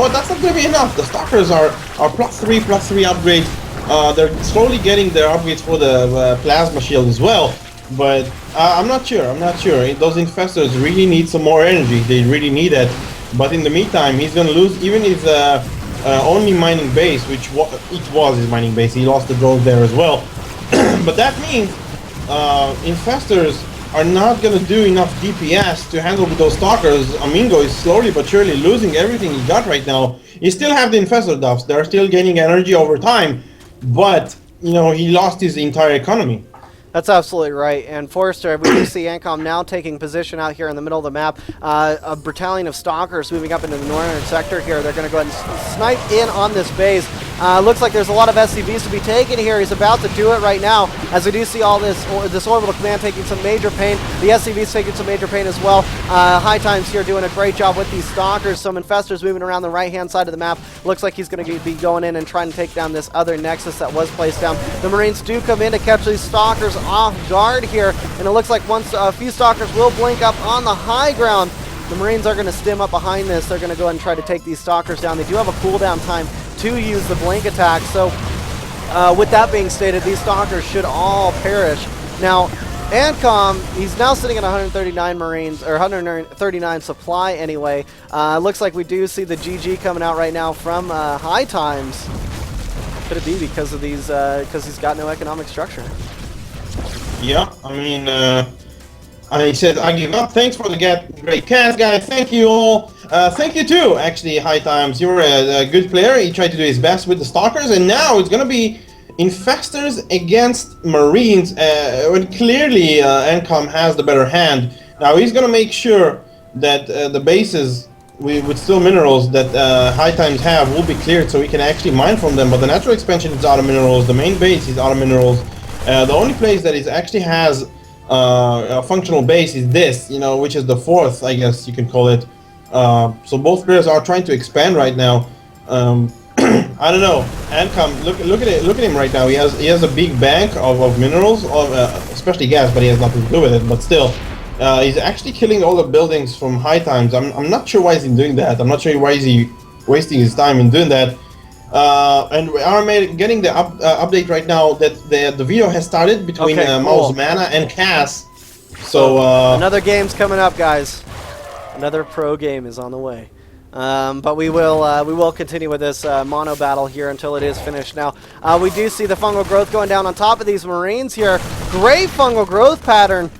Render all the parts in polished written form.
what? That's not going to be enough. The Stalkers are +3 upgrades. They're slowly getting their upgrades for the Plasma Shield as well. But I'm not sure. Those Infestors really need some more energy. They really need it. But in the meantime, he's going to lose even his only mining base, which it was his mining base. He lost the drones there as well. But that means Infestors are not going to do enough DPS to handle with those Stalkers. Amingo is slowly but surely losing everything he got right now. You still have the Infestor buffs. They're still gaining energy over time. But, you know, he lost his entire economy. That's absolutely right. And Forrester, we do see Ancom now taking position out here in the middle of the map. A battalion of Stalkers moving up into the northern sector here. They're going to go ahead and snipe in on this base. Looks like there's a lot of SCVs to be taken here. He's about to do it right now, as we do see all this orbital command taking some major pain. The SCVs taking some major pain as well. High Times here doing a great job with these Stalkers. Some Infestors moving around the right-hand side of the map. Looks like he's going to be going in and trying to take down this other Nexus that was placed down. The Marines do come in to catch these Stalkers off guard here, and it looks like once a few Stalkers will blink up on the high ground, the Marines are going to stem up behind this. They're going to go ahead and try to take these Stalkers down. They do have a cooldown time to use the blink attack, so with that being stated, these Stalkers should all perish. Now, Ancom, he's now sitting at 139 Marines, or 139 supply anyway. Looks like we do see the GG coming out right now from High Times. Could it be because of these, because he's got no economic structure? Yeah, I mean, I said I give up. Thanks for the great cast, guys. Thank you all. Thank you too, actually, High Times. You're a good player. He tried to do his best with the Stalkers, and now it's gonna be Infestors against Marines. When clearly Ancom has the better hand. Now he's gonna make sure that the bases with still minerals that High Times have will be cleared, so we can actually mine from them. But the natural expansion is out of minerals. The main base is out of minerals. The only place that is actually has a functional base is this, you know, which is the fourth, I guess you can call it. So both players are trying to expand right now. I don't know. Ancom, look at it. Look at him right now. He has a big bank of minerals, especially gas, but he has nothing to do with it. But still, he's actually killing all the buildings from High Times. I'm not sure why he's doing that. I'm not sure why he's wasting his time in doing that. And we are getting the update right now that the video has started between Mouse Mana and Cass. So another game's coming up, guys. Another pro game is on the way. But we will continue with this mono battle here until it is finished. Now we do see the fungal growth going down on top of these Marines here. Great fungal growth pattern.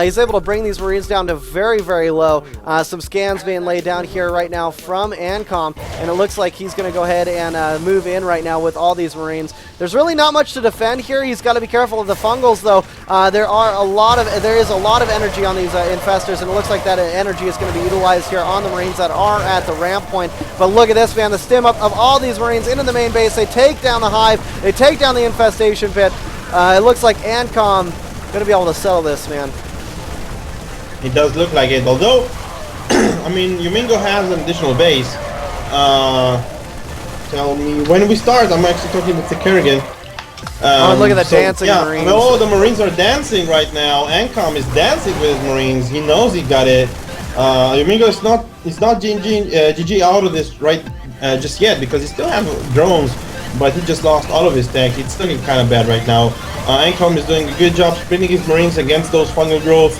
He's able to bring these Marines down to very, very low. Some scans being laid down here right now from Ancom, and it looks like he's going to go ahead and move in right now with all these Marines. There's really not much to defend here. He's got to be careful of the fungals, though. There is a lot of energy on these Infestors, and it looks like that energy is going to be utilized here on the Marines that are at the ramp point. But look at this, man. The stem up of all these Marines into the main base. They take down the hive. They take down the infestation pit. It looks like Ancom going to be able to settle this, man. It does look like it, although, I mean, Yumingo has an additional base. Tell me, when we start, I'm actually talking with the Kerrigan. Look at the dancing Marines. Oh, the Marines are dancing right now. Ancom is dancing with his Marines. He knows he got it. Yumingo is not GG out of this right just yet, because he still has drones, but he just lost all of his tech. It's looking kind of bad right now. Ancom is doing a good job splitting his Marines against those fungal growth.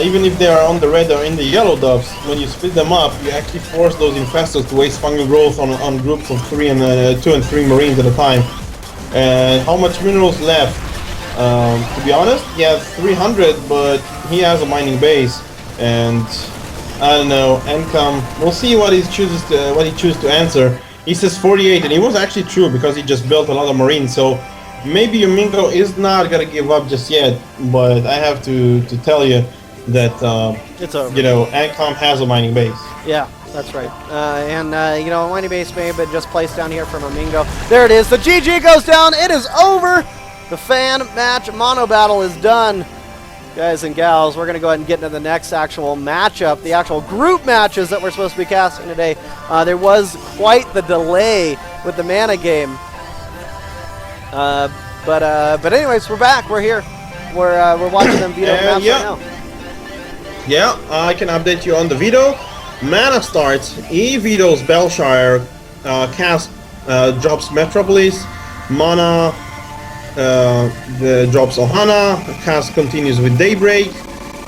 Even if they are on the red or in the yellow dubs, when you split them up, you actually force those Infestors to waste fungal growth on groups of 2 and 3 Marines at a time. And how much minerals left? To be honest, he has 300, but he has a mining base, and I don't know. Ancom, we'll see what he chooses to answer. He says 48, and it was actually true because he just built a lot of Marines. So maybe Yumingo is not gonna give up just yet, but I have to tell you that it's over. You know, Ancom has a mining base. Yeah, that's right. You know, a mining base may have been just placed down here from Amingo. There it is. The GG goes down. It is over. The fan match mono battle is done. Guys and gals, we're going to go ahead and get into the next actual matchup, the actual group matches that we're supposed to be casting today. There was quite the delay with the mana game. But anyways, we're back. We're here. We're watching them veto maps right now. Yeah, I can update you on the veto. Mana starts. He vetoes Belshire. Cast drops Metropolis, Mana drops Ohana, Cast continues with Daybreak.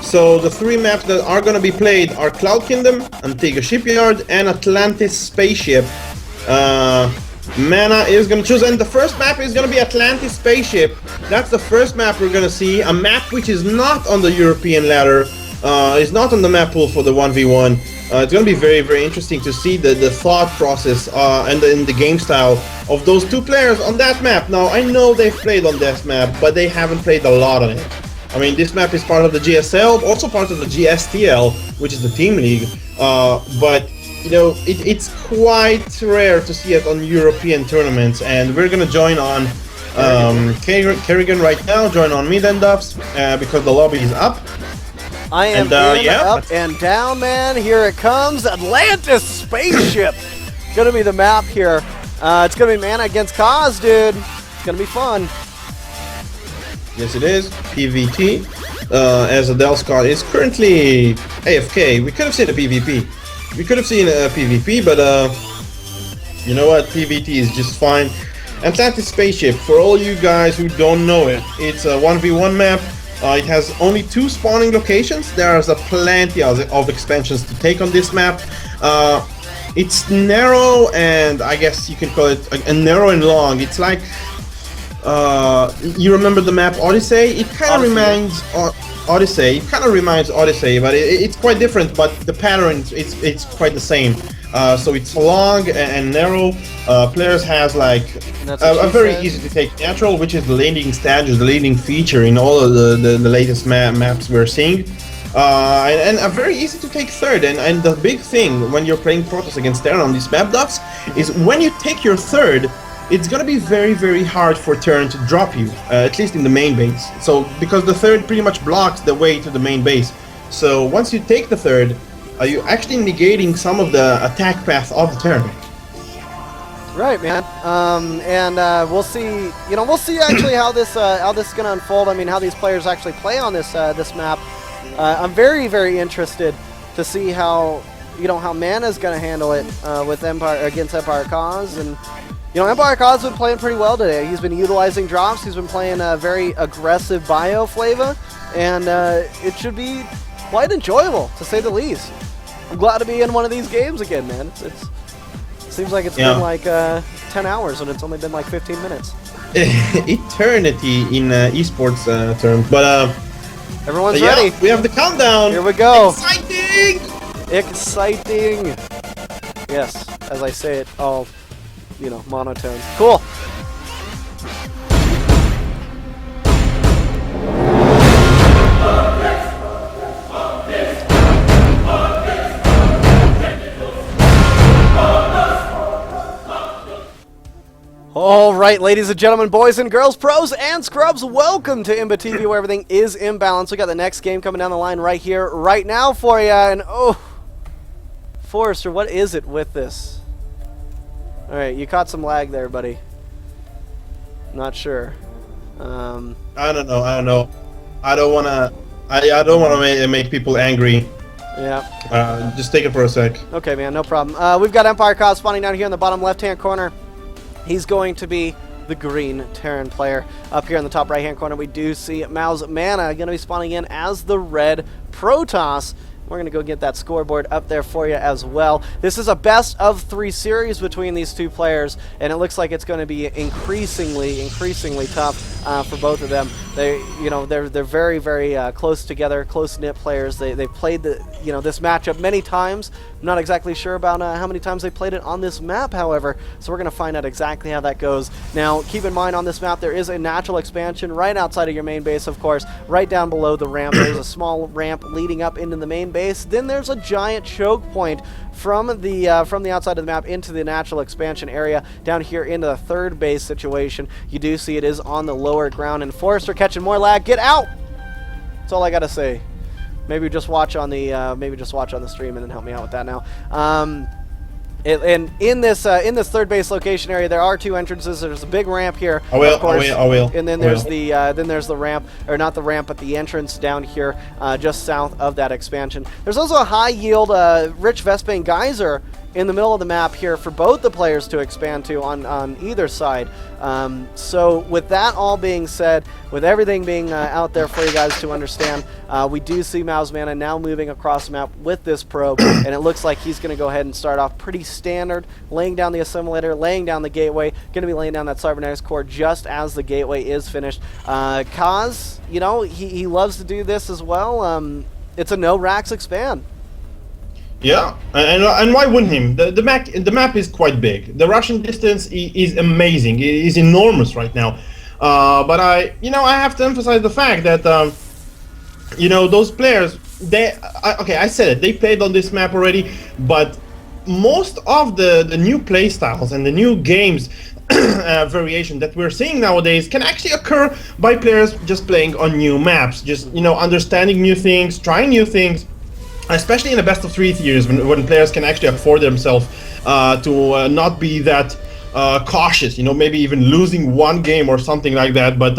So the 3 maps that are going to be played are Cloud Kingdom, Antigua Shipyard, and Atlantis Spaceship. Mana is going to choose, and the first map is going to be Atlantis Spaceship. That's the first map we're going to see, a map which is not on the European ladder, is not on the map pool for the 1v1. It's going to be very, very interesting to see the thought process and the game style of those 2 players on that map. Now, I know they've played on this map, but they haven't played a lot on it. I mean, this map is part of the GSL, also part of the GSTL, which is the team league, but you know, it's quite rare to see it on European tournaments, and we're gonna join on Kerrigan right now. Join on me then, Duffs, because the lobby is up. I am up and down, man. Here it comes, Atlantis Spaceship. Gonna be the map here. It's gonna be Mana against Kaz, dude. It's gonna be fun. Yes, it is. PvT, as Adel Scott is currently AFK. We could have seen a PvP. We could have seen a PvP, but you know what? PvT is just fine. Atlantis Spaceship, for all you guys who don't know it, it's a 1v1 map. It has only 2 spawning locations. There's plenty of expansions to take on this map. It's narrow, and I guess you can call it a narrow and long. It's like, you remember the map Odyssey? It kind of reminds Odyssey. It kind of reminds Odyssey, but it's quite different. But the pattern it's quite the same. So it's long and narrow. Players has like a very easy to take natural, which is the leading status, the leading feature in all of the latest maps we're seeing. And a very easy to take third. And the big thing when you're playing Protoss against Terran on these map, Duffs, is when you take your third, it's gonna be very, very hard for Terran to drop you, at least in the main base. So, because the third pretty much blocks the way to the main base. So, once you take the third, you're actually negating some of the attack path of the Terran. Right, man. We'll see. You know, we'll see actually how this is gonna unfold. I mean, how these players actually play on this this map. I'm very, very interested to see how how Mana's gonna handle it with Empire against Empire Cause. And Empire Cause has been playing pretty well today. He's been utilizing drops. He's been playing a very aggressive bio flavor, and it should be quite enjoyable, to say the least. I'm glad to be in one of these games again, man. It seems like it's been like 10 hours, and it's only been like 15 minutes. Eternity in esports terms, but everyone's ready. We have the countdown. Here we go. Exciting! Exciting. Yes, as I say it, all monotone. Cool. All right, ladies and gentlemen, boys and girls, pros and scrubs, welcome to IMBAtv, where everything is imbalanced. We got the next game coming down the line right here, right now for you. And Forrester, what is it with this? All right, you caught some lag there, buddy. Not sure. I don't know. I don't wanna make people angry. Yeah. Just take it for a sec. Okay, man, no problem. We've got Empire Cause spawning down here in the bottom left-hand corner. He's going to be the green Terran player. Up here in the top right-hand corner, we do see Mao's Mana going to be spawning in as the red Protoss. We're going to go get that scoreboard up there for you as well. This is a best-of-3 series between these two players, and it looks like it's going to be increasingly tough for both of them. They're very, very close together, close-knit players. They've played this matchup many times. I'm not exactly sure about how many times they played it on this map, however, so we're going to find out exactly how that goes. Now, keep in mind on this map, there is a natural expansion right outside of your main base, of course. Right down below the ramp, there's a small ramp leading up into the main base. Then there's a giant choke point from the outside of the map into the natural expansion area down here into the third base situation. You do see it is on the lower ground, and Forrester catching more lag. Get out! That's all I gotta say. Maybe just watch on the stream and then help me out with that now. And in this third base location area, there are 2 entrances. There's a big ramp here, I will. And then there's the ramp, or not the ramp, but the entrance down here, just south of that expansion. There's also a high yield, rich Vespane geyser in the middle of the map here for both the players to expand to on either side. So with that all being said, with everything being out there for you guys to understand, we do see Mana now moving across the map with this probe, and it looks like he's going to go ahead and start off pretty standard, laying down the assimilator, laying down the gateway, going to be laying down that cybernetics core just as the gateway is finished. Kaz, you know, he loves to do this as well. It's a no racks expand. Yeah, and why wouldn't him? The map is quite big. The Russian distance is amazing. It is enormous right now. But I have to emphasize the fact that those players, I said it. They played on this map already, but most of the new play styles and the new games variation that we're seeing nowadays can actually occur by players just playing on new maps, just understanding new things, trying new things. Especially in the best of 3 tiers, when players can actually afford themselves to not be that cautious, maybe even losing one game or something like that. But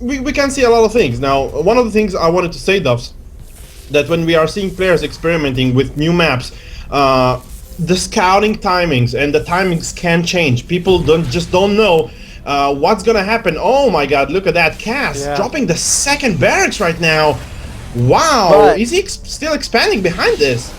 we can see a lot of things. Now, one of the things I wanted to say, Duffs, that when we are seeing players experimenting with new maps, the scouting timings and the timings can change. People don't know what's gonna happen. Oh my God, look at that cast dropping the second barracks right now. Wow, but is he still expanding behind this?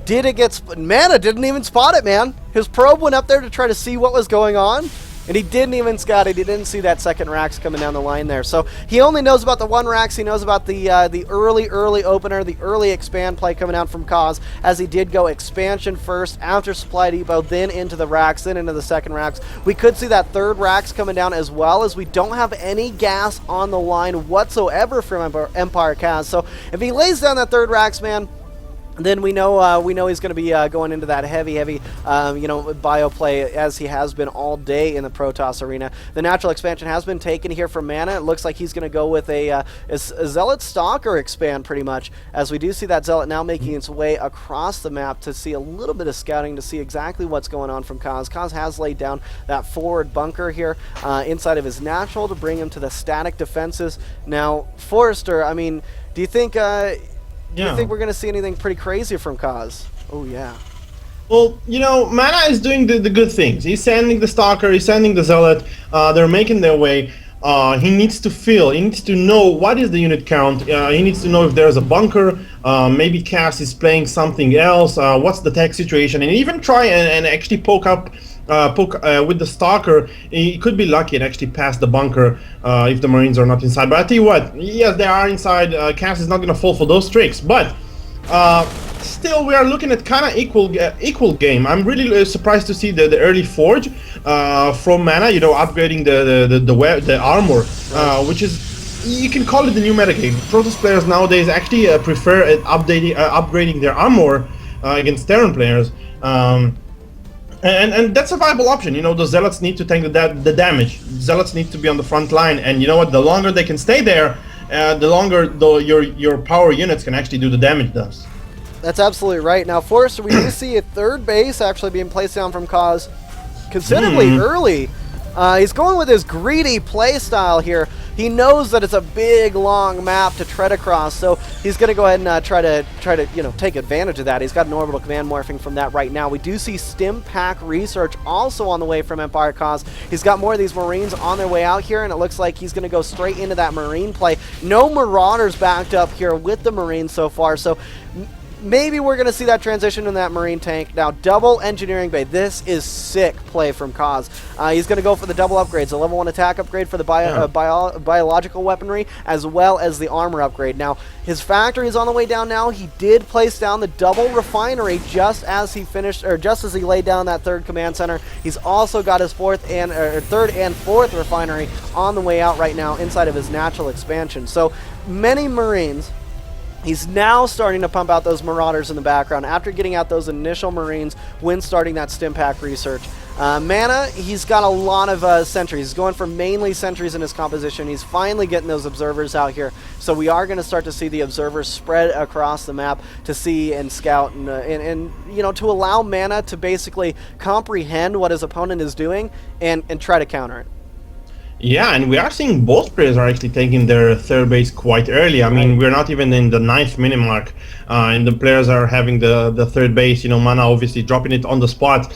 Did it get... Mana didn't even spot it, man. His probe went up there to try to see what was going on, and he didn't even scout it. He didn't see that second Rax coming down the line there. So he only knows about the one Rax. He knows about the early opener, the early expand play coming out from Kaz, as he did go expansion first, after Supply Depot, then into the Rax, then into the second Rax. We could see that third Rax coming down as well, as we don't have any gas on the line whatsoever from Empire Kaz. So if he lays down that third Rax, man, then we know he's going to be going into that heavy bio play, as he has been all day in the Protoss arena. The natural expansion has been taken here from Mana. It looks like he's going to go with a Zealot Stalker expand, pretty much, as we do see that Zealot now making its way across the map to see a little bit of scouting to see exactly what's going on from Kaz. Kaz has laid down that forward bunker here inside of his natural to bring him to the static defenses. Now, Forrester, I mean, do you think... Do you think we're going to see anything pretty crazy from Kaz? Oh, yeah. Well, Mana is doing the good things. He's sending the Stalker, he's sending the Zealot, they're making their way. He needs to know what is the unit count, he needs to know if there's a bunker, maybe Cass is playing something else, what's the tech situation, and even try and actually poke with the Stalker. He could be lucky and actually pass the bunker if the Marines are not inside. But I tell you what, yes, they are inside. Cass is not going to fall for those tricks. But still, we are looking at kind of equal game. I'm really surprised to see the early forge from Mana. Upgrading the armor, which is, you can call it the new metagame. Protoss players nowadays actually prefer upgrading their armor against Terran players. And that's a viable option. The Zealots need to tank the damage. Zealots need to be on the front line, and you know what? The longer they can stay there, the longer your power units can actually do the damage does. That's absolutely right. Now, Forrester, we do see a third base actually being placed down from Kaz considerably early. He's going with his greedy play style here. He knows that it's a big, long map to tread across, so he's going to go ahead and try to take advantage of that. He's got an orbital command morphing from that right now. We do see Stim Pack research also on the way from Empire Kaz. He's got more of these Marines on their way out here, and it looks like he's going to go straight into that Marine play. No Marauders backed up here with the Marines so far, so maybe we're going to see that transition in that Marine tank. Now, double engineering bay. This is sick play from Kaz. He's going to go for the double upgrades, a level 1 attack upgrade for the biological weaponry, as well as the armor upgrade. Now, his factory is on the way down now. He did place down the double refinery just as he laid down that third command center. He's also got his third and fourth refinery on the way out right now inside of his natural expansion. So many Marines. He's now starting to pump out those Marauders in the background after getting out those initial Marines when starting that Stim Pack research. Mana, he's got a lot of sentries. He's going for mainly sentries in his composition. He's finally getting those observers out here. So we are going to start to see the observers spread across the map to see and scout and to allow Mana to basically comprehend what his opponent is doing and try to counter it. Yeah, and we are seeing both players are actually taking their third base quite early. I mean, we're not even in the 9th minute mark, and the players are having the third base. You know, Mana obviously dropping it on the spot.